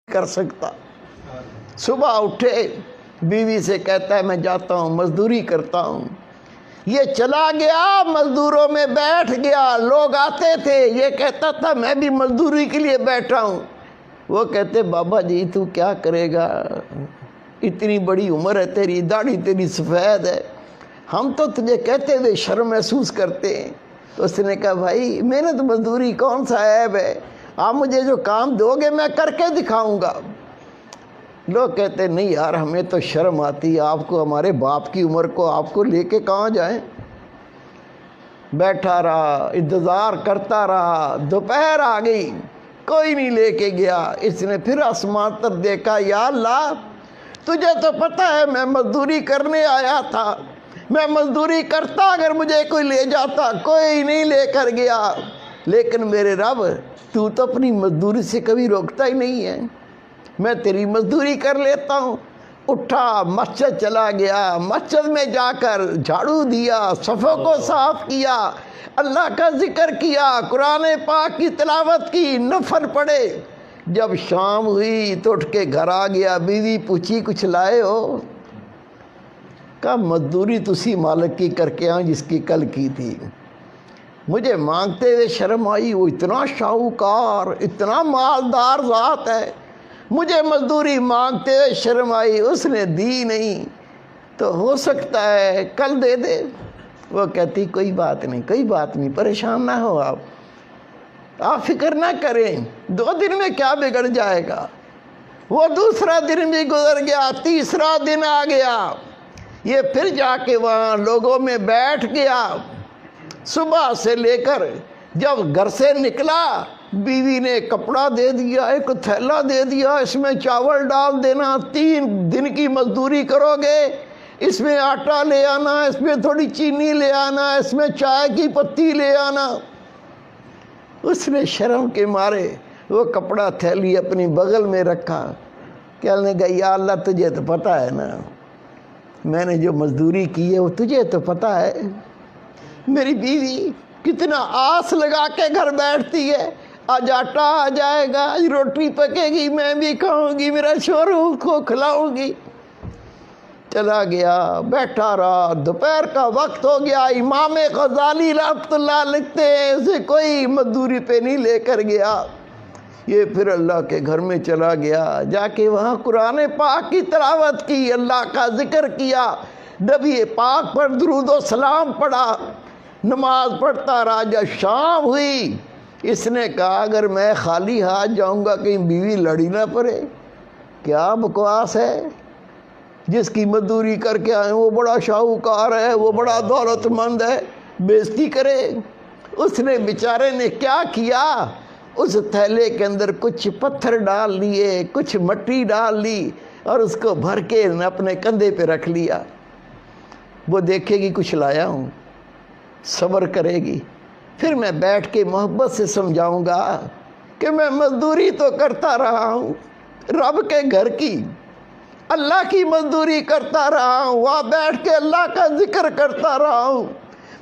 कर सकता। सुबह उठे, बीवी से कहता है मैं जाता हूँ मजदूरी करता हूँ। ये चला गया, मजदूरों में बैठ गया। लोग आते थे, ये कहता था मैं भी मजदूरी के लिए बैठा हूँ। वो कहते बाबा जी तू क्या करेगा, इतनी बड़ी उम्र है तेरी, दाढ़ी तेरी सफ़ेद है, हम तो तुझे कहते हुए शर्म महसूस करते हैं। तो उसने कहा भाई मेहनत मजदूरी कौन सा ऐब है, आप मुझे जो काम दोगे मैं करके दिखाऊंगा। लोग कहते नहीं यार हमें तो शर्म आती है, आपको हमारे बाप की उम्र को आपको लेके कहाँ जाएं। बैठा रहा, इंतज़ार करता रहा, दोपहर आ गई, कोई नहीं लेके गया। इसने फिर आसमान तरफ देखा, या अल्लाह तुझे तो पता है मैं मजदूरी करने आया था, मैं मजदूरी करता अगर मुझे कोई ले जाता, कोई नहीं लेकर गया। लेकिन मेरे रब तू तो अपनी मजदूरी से कभी रोकता ही नहीं है, मैं तेरी मजदूरी कर लेता हूँ। उठा, मस्जिद चला गया, मस्जिद में जाकर झाड़ू दिया, सफ़ों को साफ किया, अल्लाह का जिक्र किया, कुरान पाक की तिलावत की, नफल पढ़े। जब शाम हुई तो उठ के घर आ गया। बीवी पूछी कुछ लाए हो? कहा मजदूरी तुसी मालिक की करके आऊँ जिसकी कल की थी। मुझे मांगते हुए शर्म आई, वो इतना शाहूकार, इतना मालदार ज़ात है, मुझे मजदूरी मांगते हुए शर्म आई, उसने दी नहीं, तो हो सकता है कल दे दे। वो कहती कोई बात नहीं, कोई बात नहीं, परेशान ना हो आप फिक्र ना करें, 2 दिन में क्या बिगड़ जाएगा। वो दूसरा दिन भी गुजर गया, तीसरा दिन आ गया, ये फिर जाके वहाँ लोगों में बैठ गया। सुबह से लेकर जब घर से निकला, बीवी ने कपड़ा दे दिया, एक थैला दे दिया, इसमें चावल डाल देना, 3 दिन की मजदूरी करोगे, इसमें आटा ले आना, इसमें थोड़ी चीनी ले आना, इसमें चाय की पत्ती ले आना। उसने शर्म के मारे वो कपड़ा थैली अपनी बगल में रखा। कहने लगा या अल्लाह तुझे तो पता है ना मैंने जो मजदूरी की है वो तुझे तो पता है। मेरी बीवी कितना आस लगा के घर बैठती है, आज आटा आ जाएगा, आज रोटी पकेगी, मैं भी खाऊंगी, मेरा शोरू को खिलाऊंगी। चला गया, बैठा रहा, दोपहर का वक्त हो गया। इमाम गजाली रहमतुल्लाह लिखते हैं उसे कोई मजदूरी पे नहीं लेकर गया। ये फिर अल्लाह के घर में चला गया, जाके वहाँ कुरान पाक की तिलावत की, अल्लाह का जिक्र किया, नबी पाक पर दुरूद व सलाम पढ़ा, नमाज पढ़ता रहा। जब शाम हुई, इसने कहा अगर मैं खाली हाथ जाऊंगा कहीं बीवी लड़ी ना पड़े। क्या बकवास है, जिसकी मजदूरी करके आए वो बड़ा शाहूकार है, वो बड़ा दौलतमंद है, बेइज्जती करे। उसने बेचारे ने क्या किया, उस थैले के अंदर कुछ पत्थर डाल लिए, कुछ मट्टी डाल ली और उसको भर के अपने कंधे पे रख लिया। वो देखेगी कुछ लाया हूँ, सब्र करेगी, फिर मैं बैठ के मोहब्बत से समझाऊंगा कि मैं मजदूरी तो करता रहा हूँ, रब के घर की, अल्लाह की मजदूरी करता रहा हूँ, वहाँ बैठ के अल्लाह का जिक्र करता रहा हूँ,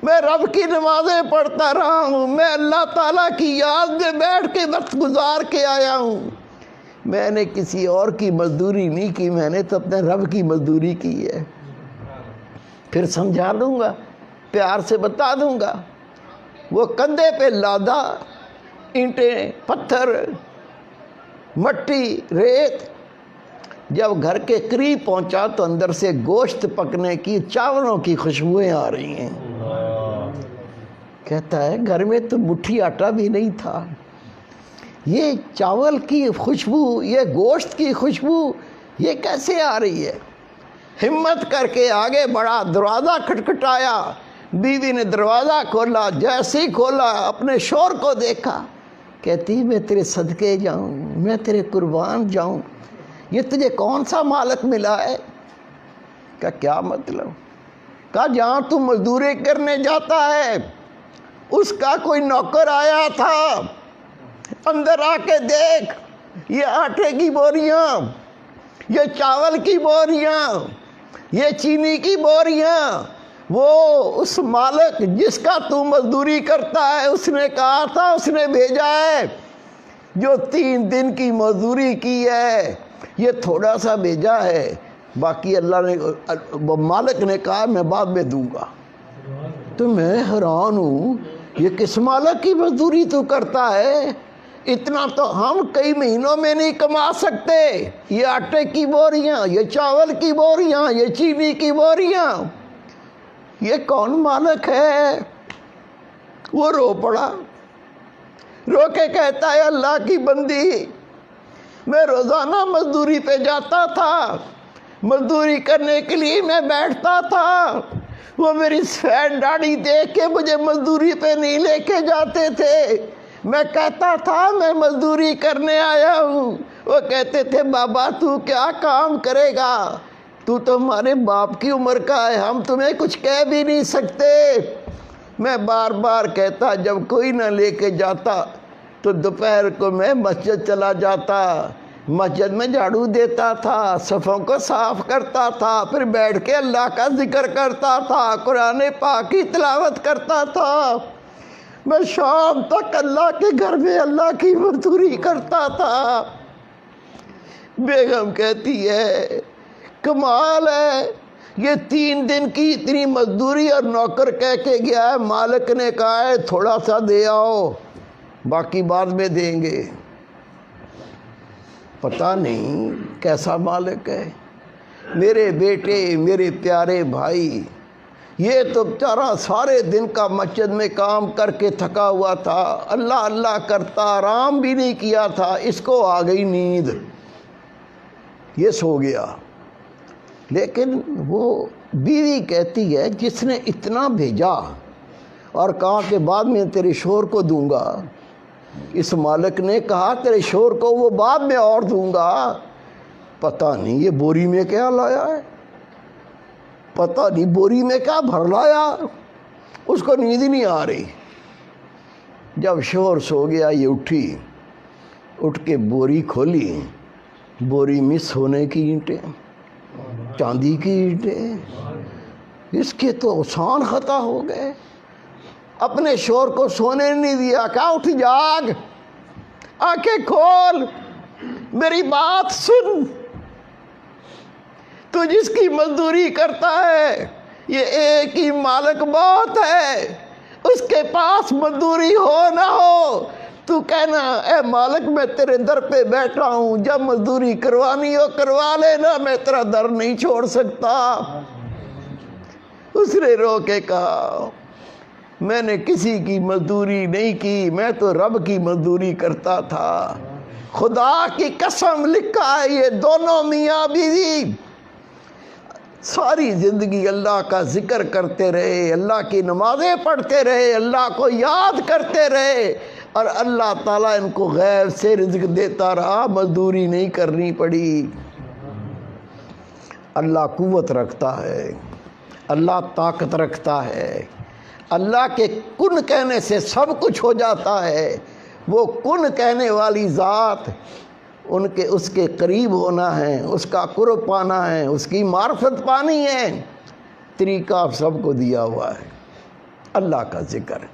मैं रब की नमाज़ें पढ़ता रहा हूँ, मैं अल्लाह ताला की याद में बैठ के वक्त गुजार के आया हूँ। मैंने किसी और की मजदूरी नहीं की, मैंने तो अपने रब की मजदूरी की है। फिर समझा दूँगा, प्यार से बता दूँगा। वो कंधे पे लादा, ईंटें, पत्थर, मट्टी, रेत। जब घर के करीब पहुंचा तो अंदर से गोश्त पकने की, चावलों की खुशबुएं आ रही हैं। कहता है घर में तो मुट्ठी आटा भी नहीं था, ये चावल की खुशबू, ये गोश्त की खुशबू ये कैसे आ रही है। हिम्मत करके आगे बढ़ा, दरवाज़ा खटखटाया, बीवी ने दरवाज़ा खोला, जैसे ही खोला अपने शोर को देखा, कहती मैं तेरे सदके जाऊं, मैं तेरे कुर्बान जाऊं, ये तुझे कौन सा मालिक मिला है। क्या मतलब। कहा जहाँ तू मजदूरी करने जाता है उसका कोई नौकर आया था, अंदर आके देख, ये आटे की बोरियां, ये चावल की बोरियां, ये चीनी की बोरियां, वो उस मालिक जिसका तू मजदूरी करता है उसने कहा था, उसने भेजा है جو 3 دن کی مزدوری کی ہے یہ تھوڑا سا بھیجا ہے، باقی اللہ نے مالک نے کہا میں بعد میں دوں گا۔ تو میں حیران ہوں، یہ کس مالک کی مزدوری تو کرتا ہے؟ اتنا تو ہم کئی مہینوں میں نہیں کما سکتے۔ یہ آٹے کی بوریاں، یہ چاول کی بوریاں، یہ چینی کی بوریاں، یہ کون مالک ہے؟ وہ رو پڑا، رو کے کہتا ہے اللہ کی بندی، میں روزانہ مزدوری پہ جاتا تھا، مزدوری کرنے کے لیے میں بیٹھتا تھا، وہ میری سفید داڑھی دیکھ کے مجھے مزدوری پہ نہیں لے کے جاتے تھے۔ میں کہتا تھا میں مزدوری کرنے آیا ہوں، وہ کہتے تھے بابا تو کیا کام کرے گا، تو ہمارے باپ کی عمر کا ہے، ہم تمہیں کچھ کہہ بھی نہیں سکتے۔ میں بار بار کہتا، جب کوئی نہ لے کے جاتا تو دوپہر کو میں مسجد چلا جاتا، مسجد میں جھاڑو دیتا تھا، صفوں کو صاف کرتا تھا، پھر بیٹھ کے اللہ کا ذکر کرتا تھا، قرآن پاک کی تلاوت کرتا تھا، میں شام تک اللہ کے گھر میں اللہ کی مزدوری کرتا تھا۔ بیگم کہتی ہے کمال ہے، یہ 3 دن کی اتنی مزدوری اور نوکر کہہ کے گیا ہے، مالک نے کہا ہے تھوڑا سا دے آؤ، باقی بعد میں دیں گے۔ پتہ نہیں کیسا مالک ہے۔ میرے بیٹے، میرے پیارے بھائی، یہ تو بیچارہ سارے دن کا مسجد میں کام کر کے تھکا ہوا تھا، اللہ اللہ کرتا، آرام بھی نہیں کیا تھا، اس کو آ گئی نیند، یہ سو گیا۔ لیکن وہ بیوی کہتی ہے جس نے اتنا بھیجا اور کہا کہ بعد میں تیرے شوہر کو دوں گا، اس مالک نے کہا تیرے شوہر کو وہ بعد میں اور دوں گا، پتہ نہیں یہ بوری میں کیا لایا ہے، پتہ نہیں بوری میں کیا بھر لایا، اس کو نیند ہی نہیں آ رہی۔ جب شوہر سو گیا یہ اٹھی، اٹھ کے بوری کھولی، بوری میں سونے کی اینٹیں، چاندی کی اینٹیں، اس کے تو آسان خطا ہو گئے۔ اپنے شوہر کو سونے نہیں دیا، کہا اٹھ جاگ، آنکھیں کھول، میری بات سن، تو جس کی مزدوری کرتا ہے یہ ایک ہی مالک بہت ہے، اس کے پاس مزدوری ہو نہ ہو تو کہنا اے مالک میں تیرے در پہ بیٹھا ہوں، جب مزدوری کروانی ہو کروا لینا، میں تیرا در نہیں چھوڑ سکتا۔ اس نے رو کے کہا میں نے کسی کی مزدوری نہیں کی، میں تو رب کی مزدوری کرتا تھا، خدا کی قسم لکھا ہے یہ دونوں میاں بیوی ساری زندگی اللہ کا ذکر کرتے رہے، اللہ کی نمازیں پڑھتے رہے، اللہ کو یاد کرتے رہے، اور اللہ تعالیٰ ان کو غیب سے رزق دیتا رہا، مزدوری نہیں کرنی پڑی۔ اللہ قوت رکھتا ہے، اللہ طاقت رکھتا ہے، اللہ کے کن کہنے سے سب کچھ ہو جاتا ہے۔ وہ کن کہنے والی ذات، اس کے قریب ہونا ہے، اس کا قرب پانا ہے، اس کی معرفت پانی ہے، طریقہ سب کو دیا ہوا ہے، اللہ کا ذکر۔